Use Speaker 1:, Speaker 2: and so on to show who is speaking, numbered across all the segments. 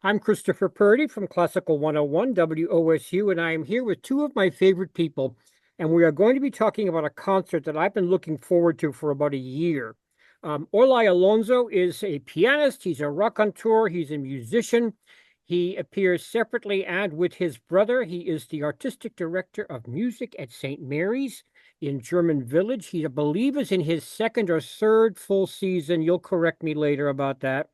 Speaker 1: I'm Christopher Purdy from Classical 101 WOSU, and I am here with two of my favorite people. And we are going to be talking about a concert that I've been looking forward to for about a year. Alonso is a pianist, he's a raconteur, he's a musician. He appears separately and with his brother. He is the artistic director of music at St. Mary's in German Village. He, I believe, is in his second or third full season. You'll correct me later about that.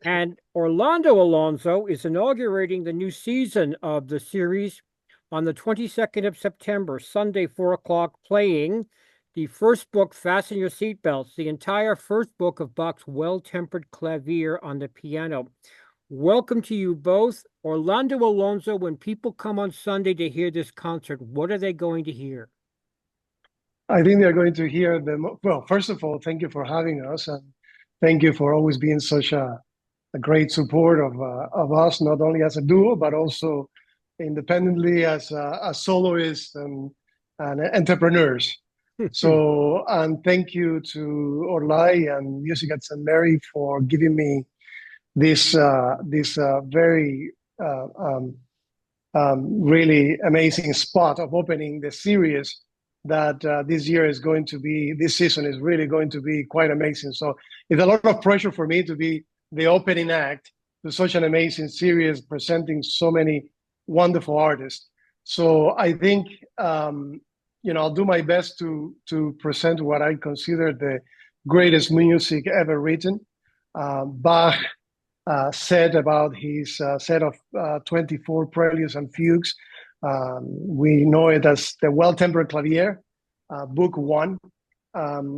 Speaker 1: And Orlando Alonso is inaugurating the new season of the series on the 22nd of September, Sunday, 4 o'clock, playing the first book, Fasten Your Seatbelts, the entire first book of Bach's Well-Tempered Clavier on the piano. Welcome to you both. Orlando Alonso, when people come on Sunday to hear this concert, what are they going to hear?
Speaker 2: I think they're going to hear them. Well, first of all, thank you for having us, and thank you for always being such a great support of us, not only as a duo, but also independently as soloists and entrepreneurs. So, and thank you to Orlai and Music at St. Mary for giving me this very really amazing spot of opening the series that this season is really going to be quite amazing. So it's a lot of pressure for me to be the opening act to such an amazing series presenting so many wonderful artists. So I think, I'll do my best to present what I consider the greatest music ever written. Bach said about his set of 24 preludes and fugues. We know it as the Well-Tempered Clavier, Book 1.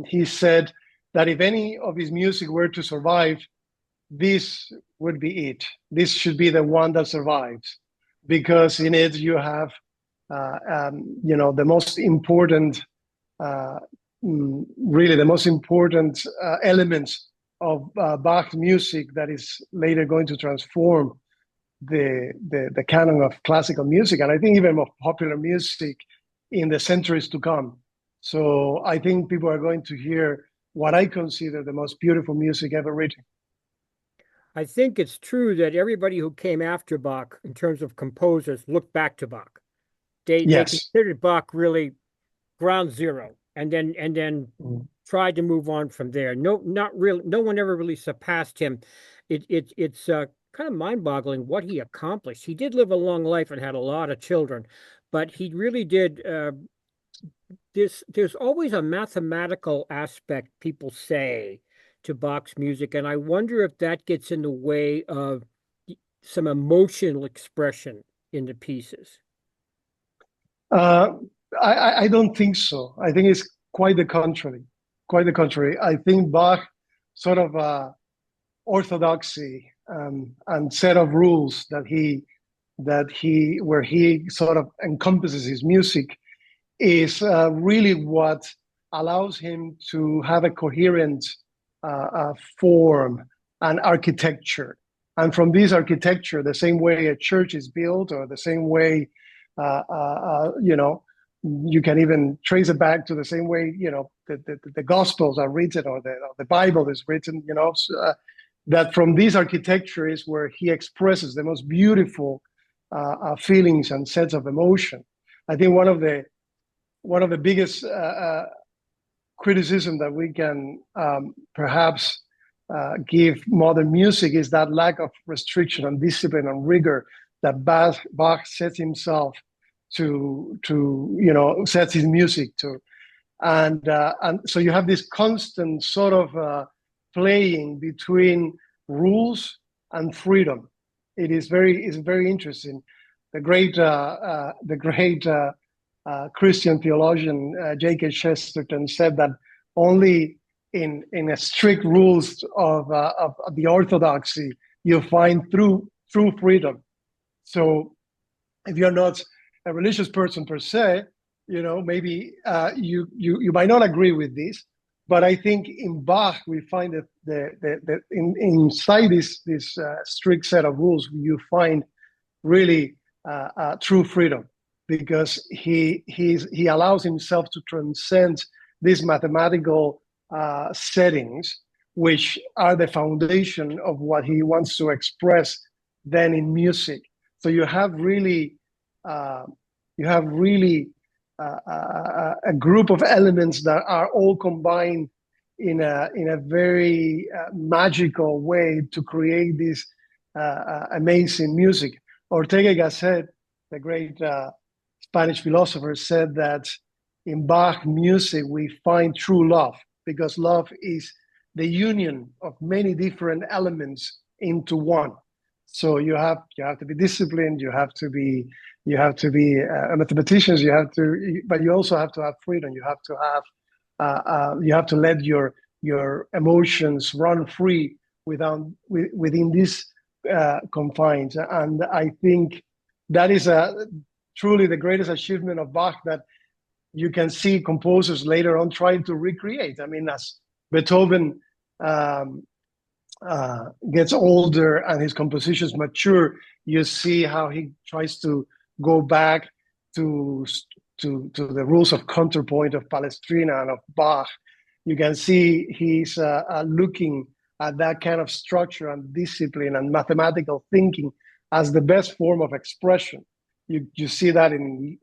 Speaker 2: He said that if any of his music were to survive, this would be it. This should be the one that survives, because in it you have, the most important, really the most important elements of Bach's music that is later going to transform the canon of classical music, and I think even of popular music in the centuries to come. So I think people are going to hear what I consider the most beautiful music ever written.
Speaker 1: I think it's true that everybody who came after Bach, in terms of composers, looked back to Bach. They
Speaker 2: Yes.
Speaker 1: considered Bach really ground zero, and then tried to move on from there. No, not really. No one ever really surpassed him. It's kind of mind-boggling what he accomplished. He did live a long life and had a lot of children, but he really did. There's always a mathematical aspect, people say, to Bach's music, and I wonder if that gets in the way of some emotional expression in the pieces.
Speaker 2: I don't think so. I think it's quite the contrary. Quite the contrary. I think Bach sort of orthodoxy and set of rules where he sort of encompasses his music is really what allows him to have a coherent form and architecture. And from this architecture, the same way a church is built, or the same way, you can even trace it back to the same way, the Gospels are written, or the Bible is written, that from this architecture is where he expresses the most beautiful feelings and sets of emotion. I think one of the biggest criticism that we can perhaps give modern music is that lack of restriction and discipline and rigor that Bach sets himself to sets his music to, and so you have this constant sort of playing between rules and freedom. It's very interesting. The great Christian theologian J.K. Chesterton said that only in a strict rules of the orthodoxy you find true freedom. So if you're not a religious person per se, maybe you might not agree with this, but I think in Bach we find that inside this strict set of rules you find really true freedom, because he allows himself to transcend these mathematical settings, which are the foundation of what he wants to express than in music. So uh, you have really a group of elements that are all combined in a very magical way to create this amazing music. Ortega y Gasset, the great Spanish philosopher, said that in Bach music we find true love, because love is the union of many different elements into one. So you have to be disciplined. You have to be mathematicians. But you also have to have freedom. You have to let your emotions run free within these confines. And I think that is truly the greatest achievement of Bach, that you can see composers later on trying to recreate. I mean, as Beethoven um, gets older and his compositions mature, you see how he tries to go back to to the rules of counterpoint of Palestrina and of Bach. You can see he's looking at that kind of structure and discipline and mathematical thinking as the best form of expression. You see that in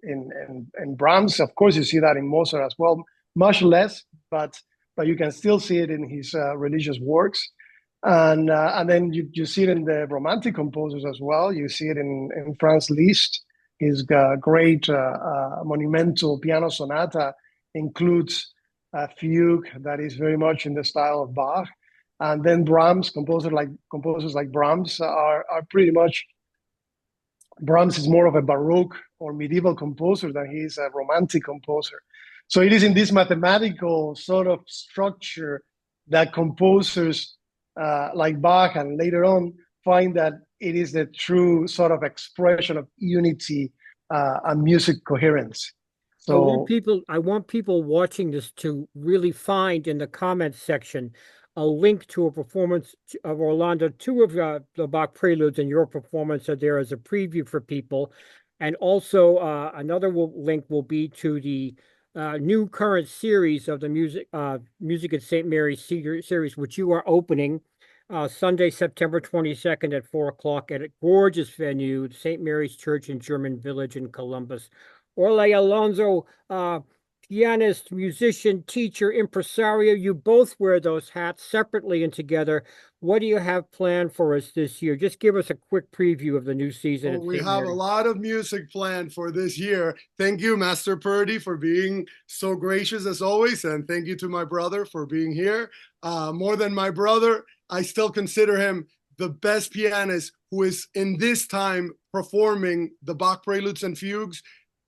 Speaker 2: Brahms, of course. You see that in Mozart as well, much less, but you can still see it in his religious works. And then you see it in the romantic composers as well. You see it in Franz Liszt. His great monumental piano sonata includes a fugue that is very much in the style of Bach. And then Brahms, composers like Brahms are pretty much. Brahms is more of a Baroque or medieval composer than he is a romantic composer. So it is in this mathematical sort of structure that composers like Bach and later on find that it is the true sort of expression of unity and music coherence. So
Speaker 1: I want people watching this to really find in the comments section a link to a performance of Orlando. Two of the Bach preludes and your performance are there as a preview for people. And also another link will be to the new current series of the Music at St. Mary's series, which you are opening Sunday, September 22nd at 4 o'clock at a gorgeous venue, St. Mary's Church in German Village in Columbus. Orle Alonso, pianist, musician, teacher, impresario. You both wear those hats separately and together. What do you have planned for us this year? Just give us a quick preview of the new season at
Speaker 3: We
Speaker 1: St.
Speaker 3: have a
Speaker 1: Mary's.
Speaker 3: lot of music planned for this year. Thank you, Master Purdy, for being so gracious as always. And thank you to my brother for being here. More than my brother, I still consider him the best pianist who is in this time performing the Bach Preludes and Fugues.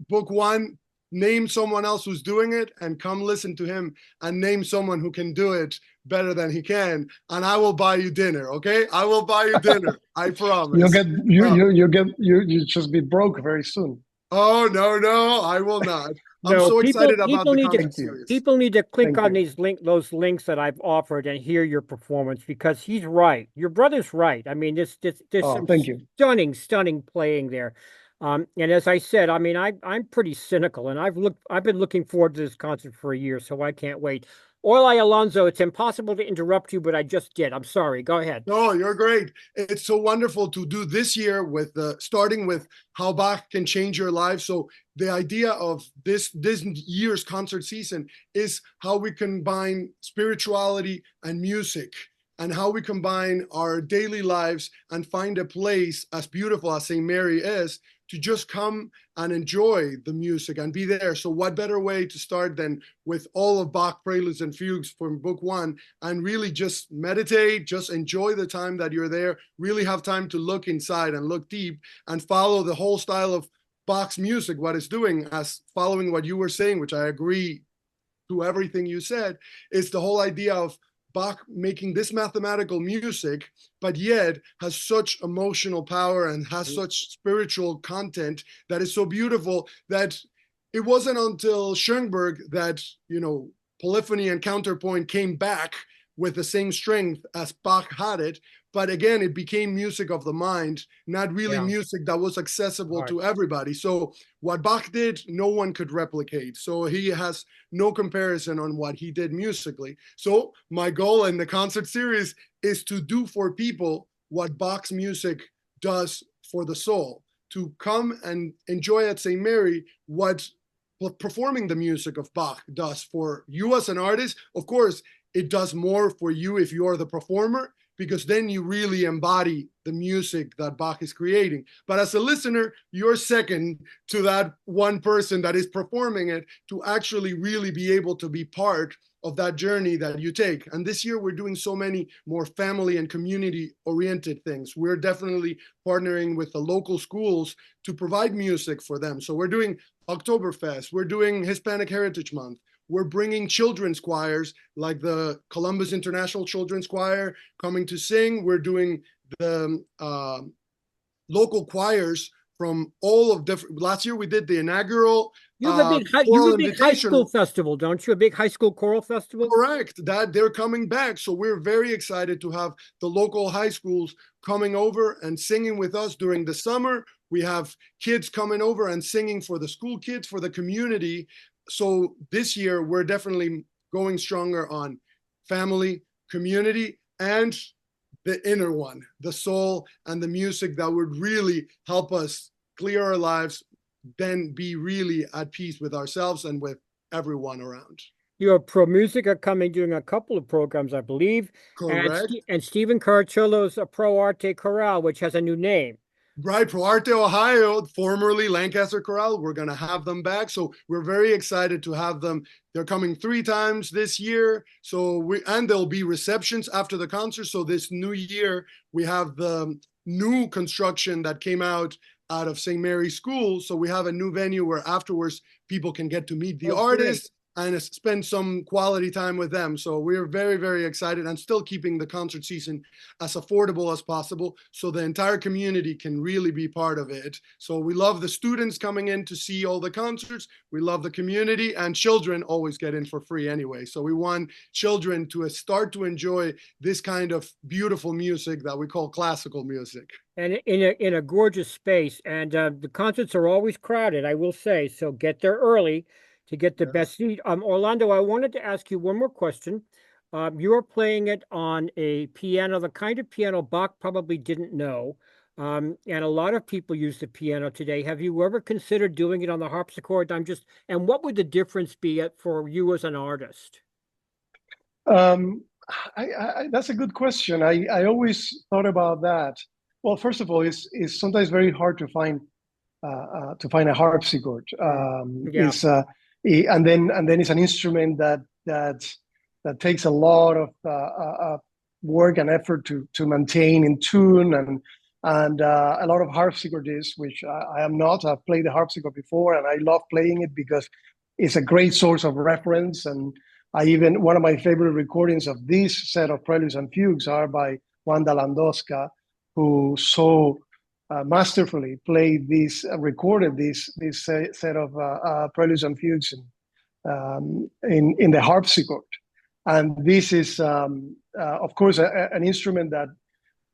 Speaker 3: Book one, name someone else who's doing it and come listen to him, and name someone who can do it better than he can, and I will buy you dinner. Okay, I will buy you dinner. I promise.
Speaker 2: you just be broke very soon.
Speaker 3: Oh no, I will not. I'm so excited about the concert series.
Speaker 1: People need to click on those links that I've offered and hear your performance, because he's right. Your brother's right. I mean, there's some stunning playing there. And as I said, I mean, I'm pretty cynical, and I've been looking forward to this concert for a year, so I can't wait. Orle Alonso, it's impossible to interrupt you, but I just did. I'm sorry. Go ahead.
Speaker 3: No, you're great. It's so wonderful to do this year with starting with how Bach can change your life. So the idea of this year's concert season is how we combine spirituality and music, and how we combine our daily lives and find a place as beautiful as St. Mary is to just come and enjoy the music and be there. So what better way to start than with all of Bach Preludes and Fugues from book one, and really just meditate, just enjoy the time that you're there, really have time to look inside and look deep and follow the whole style of Bach's music, what it's doing, as following what you were saying, which I agree to everything you said, is the whole idea of Bach making this mathematical music, but yet has such emotional power and has such spiritual content that is so beautiful that it wasn't until Schoenberg that, polyphony and counterpoint came back with the same strength as Bach had it. But again, it became music of the mind, not really music that was accessible to everybody. So what Bach did, no one could replicate. So he has no comparison on what he did musically. So my goal in the concert series is to do for people what Bach's music does for the soul, to come and enjoy at St. Mary what performing the music of Bach does for you as an artist. Of course, it does more for you if you are the performer, because then you really embody the music that Bach is creating. But as a listener, you're second to that one person that is performing it to actually really be able to be part of that journey that you take. And this year, we're doing so many more family and community-oriented things. We're definitely partnering with the local schools to provide music for them. So we're doing Oktoberfest, we're doing Hispanic Heritage Month, we're bringing children's choirs like the Columbus International Children's Choir coming to sing. We're doing the local choirs from all of different. Last year we did the inaugural
Speaker 1: You have a
Speaker 3: choral
Speaker 1: big high school
Speaker 3: invitational.
Speaker 1: festival, don't you? A big high school choral festival?
Speaker 3: Correct. That they're coming back. So we're very excited to have the local high schools coming over and singing with us during the summer. We have kids coming over and singing for the school kids, for the community. So this year, we're definitely going stronger on family, community, and the inner one, the soul and the music that would really help us clear our lives, then be really at peace with ourselves and with everyone around.
Speaker 1: Your Pro Music are coming, doing a couple of programs, I believe.
Speaker 3: Correct.
Speaker 1: And Stephen Caracciolo's Pro Arte Chorale, which has a new name.
Speaker 3: Right, Pro Arte Ohio, formerly Lancaster Chorale, we're going to have them back. So we're very excited to have them. They're coming 3 times this year. And there'll be receptions after the concert. So this new year, we have the new construction that came out of St. Mary's School. So we have a new venue where afterwards people can get to meet the artists and spend some quality time with them. So we're very, very excited, and still keeping the concert season as affordable as possible so the entire community can really be part of it. So we love the students coming in to see all the concerts. We love the community, and children always get in for free anyway. So we want children to start to enjoy this kind of beautiful music that we call classical music.
Speaker 1: And in a gorgeous space. And the concerts are always crowded, I will say. So get there early to get the best seat. Orlando, I wanted to ask you one more question. You are playing it on a piano, the kind of piano Bach probably didn't know. And a lot of people use the piano today. Have you ever considered doing it on the harpsichord? And what would the difference be for you as an artist?
Speaker 2: That's a good question. I always thought about that. Well, first of all, it's sometimes very hard to find a harpsichord. And then it's an instrument that takes a lot of work and effort to maintain in tune, and a lot of harpsichordists, which I am not. I've played the harpsichord before, and I love playing it because it's a great source of reference. And one of my favorite recordings of this set of preludes and fugues are by Wanda Landowska, who so masterfully recorded this set of preludes and fugues in the harpsichord. And this is, of course, an instrument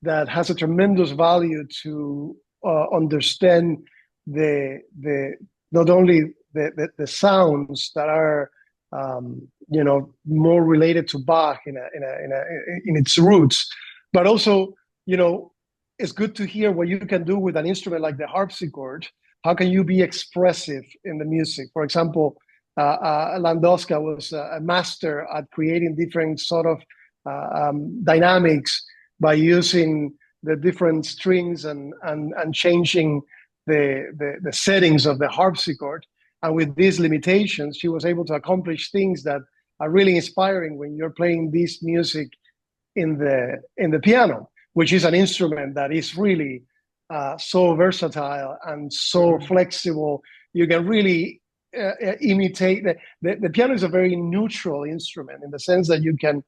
Speaker 2: that has a tremendous value to understand not only the sounds that are more related to Bach in its roots, but also it's good to hear what you can do with an instrument like the harpsichord. How can you be expressive in the music? For example, Landowska was a master at creating different sort of dynamics by using the different strings and changing the settings of the harpsichord. And with these limitations, she was able to accomplish things that are really inspiring when you're playing this music in the piano, which is an instrument that is really so versatile and so flexible. You can really imitate the piano is a very neutral instrument in the sense that you can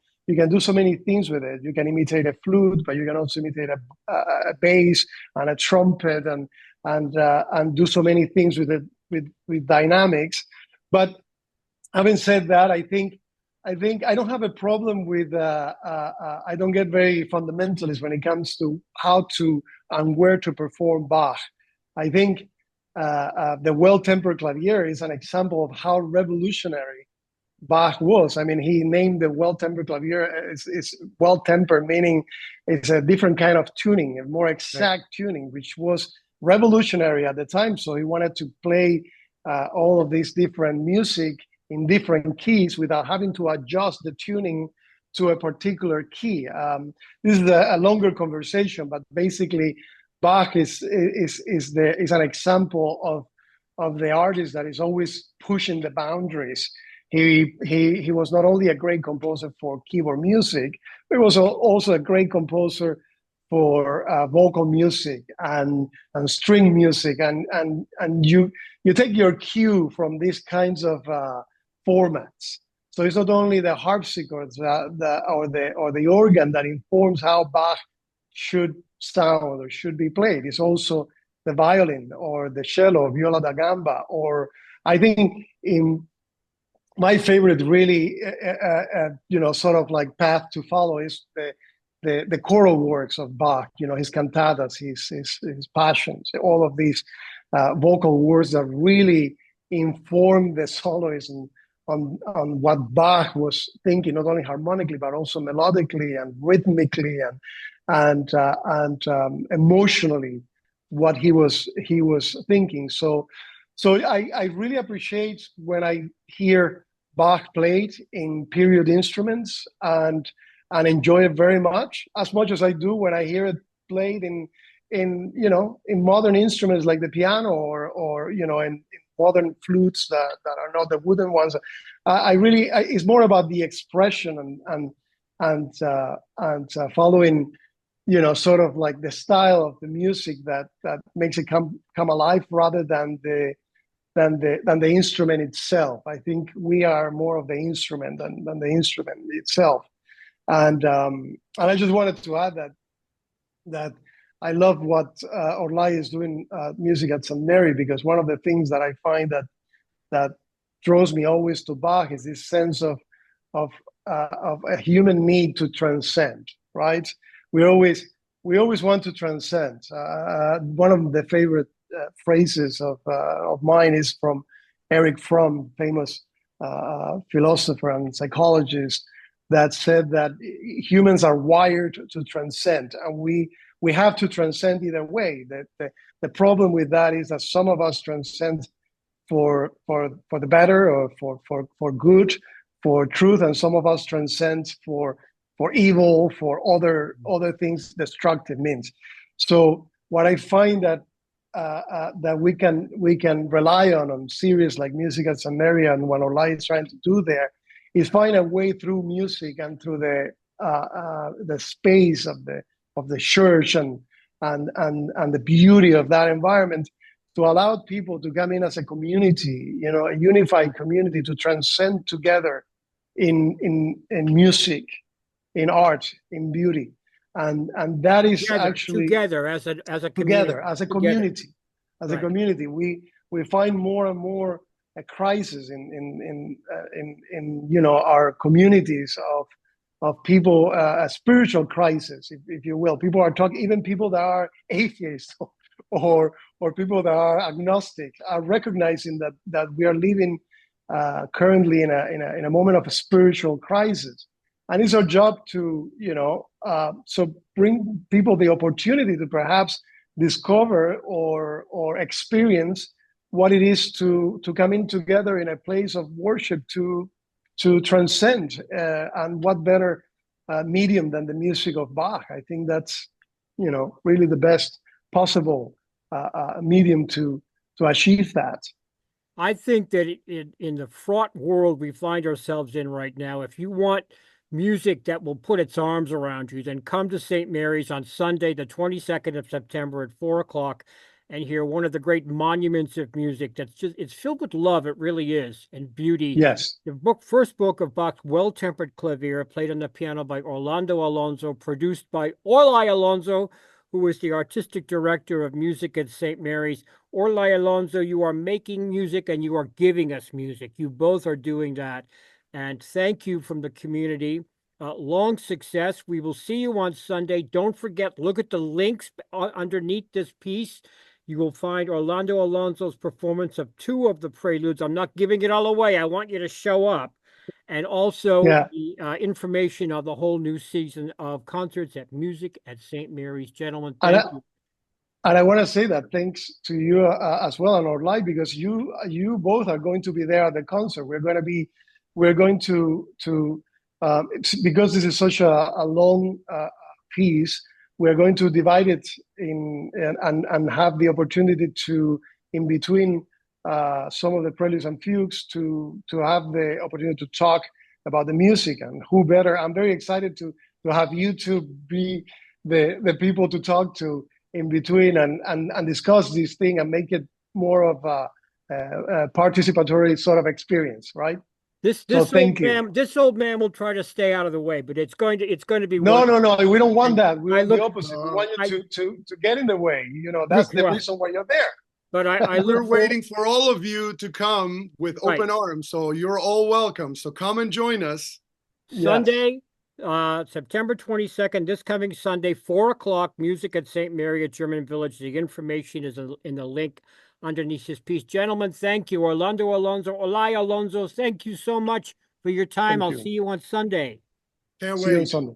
Speaker 2: do so many things with it. You can imitate a flute, but you can also imitate a bass and a trumpet and do so many things with it with dynamics. But having said that, I think I don't have a problem with, I don't get very fundamentalist when it comes to how to and where to perform Bach. I think the Well-Tempered Clavier is an example of how revolutionary Bach was. I mean, he named the well-tempered clavier. It's well-tempered, meaning it's a different kind of tuning, a more
Speaker 1: Right.
Speaker 2: exact tuning, which was revolutionary at the time. So he wanted to play all of this different music in different keys without having to adjust the tuning to a particular key. This is a longer conversation, but basically, Bach is an example of the artist that is always pushing the boundaries. He was not only a great composer for keyboard music, but he was also a great composer for vocal music and string music, and you take your cue from these kinds of formats. So it's not only the harpsichord or the organ that informs how Bach should sound or should be played. It's also the violin or the cello, viola da gamba, or I think in my favorite really, sort of like path to follow is the choral works of Bach. You know, his cantatas, his passions, all of these vocal works that really inform the soloist on what Bach was thinking, not only harmonically but also melodically and rhythmically and emotionally what he was thinking. So I really appreciate when I hear Bach played in period instruments and enjoy it very much as I do when I hear it played in modern instruments like the piano or in modern flutes that are not the wooden ones. I really it's more about the expression and following sort of like the style of the music that makes it come alive rather than the instrument itself. I think we are more of the instrument than the instrument itself. And I just wanted to add that I love what Orlai is doing music at St. Mary, because one of the things that I find that draws me always to Bach is this sense of a human need to transcend. Right? We always want to transcend. One of the favorite phrases of mine is from Eric Fromm, famous philosopher and psychologist, that said that humans are wired to transcend, and we have to transcend either way. The problem with that is that some of us transcend for the better or for good, for truth, and some of us transcend for evil, for other things, destructive means. So what I find that we can rely on series like Music at Samaria, and what Olai is trying to do there is find a way through music and through the space of the church and the beauty of that environment to allow people to come in as a community, a unified community, to transcend together in music, in art, in beauty. And that is actually
Speaker 1: together as a community.
Speaker 2: Together as a community. As
Speaker 1: Right.
Speaker 2: a community, we find more and more a crisis in our communities of people, a spiritual crisis, if you will. People are talking, even people that are atheists or people that are agnostic are recognizing that we are living currently in a moment of a spiritual crisis, and it's our job to so bring people the opportunity to perhaps discover or experience what it is to come in together in a place of worship to transcend, and what better medium than the music of Bach. I think that's really the best possible medium to achieve that.
Speaker 1: I think that in the fraught world we find ourselves in right now, if you want music that will put its arms around you, then come to St. Mary's on Sunday, the 22nd of September at 4 o'clock and hear one of the great monuments of music it's filled with love. It really is, and beauty.
Speaker 2: Yes.
Speaker 1: The first book of Bach's Well-Tempered Clavier, played on the piano by Orlando Alonso, produced by Orlai Alonso, who is the artistic director of music at St. Mary's. Orlai Alonso, you are making music and you are giving us music. You both are doing that. And thank you from the community. Long success. We will see you on Sunday. Don't forget, look at the links underneath this piece. You will find Orlando Alonso's performance of 2 of the preludes. I'm not giving it all away. I want you to show up. and also
Speaker 2: Yeah.
Speaker 1: the information of the whole new season of concerts at Music at St. Mary's. Gentlemen,
Speaker 2: And
Speaker 1: thank
Speaker 2: I,
Speaker 1: you.
Speaker 2: and I want to say that thanks to you as well on our live, because you both are going to be there at the concert. We're going to because this is such a long piece. We're going to divide it and have the opportunity to, in between some of the preludes and fugues, to have the opportunity to talk about the music, and who better. I'm very excited to have you two be the people to talk to in between and discuss this thing and make it more of a participatory sort of experience, right?
Speaker 1: This
Speaker 2: So thank you.
Speaker 1: this old man will try to stay out of the way, but it's going to be
Speaker 2: No,
Speaker 1: wonderful.
Speaker 2: no, no. We don't want that. We
Speaker 1: I
Speaker 2: want the
Speaker 1: look,
Speaker 2: opposite. We want
Speaker 1: I
Speaker 2: you to get in the way. That's the
Speaker 1: well,
Speaker 2: reason why you're there.
Speaker 1: but I
Speaker 3: We're
Speaker 1: look for,
Speaker 3: waiting for all of you to come with
Speaker 1: Right.
Speaker 3: open arms. So you're all welcome. So come and join us.
Speaker 1: Sunday, September 22nd, this coming Sunday, 4 o'clock, Music at St. Mary at German Village. The information is in the link underneath this piece. Gentlemen, thank you. Orlando Alonso, Olay Alonso, thank you so much for your time.
Speaker 2: Thank
Speaker 1: I'll
Speaker 2: you.
Speaker 1: see you on Sunday.
Speaker 3: Can't
Speaker 2: See you on
Speaker 3: wait.
Speaker 2: Sunday.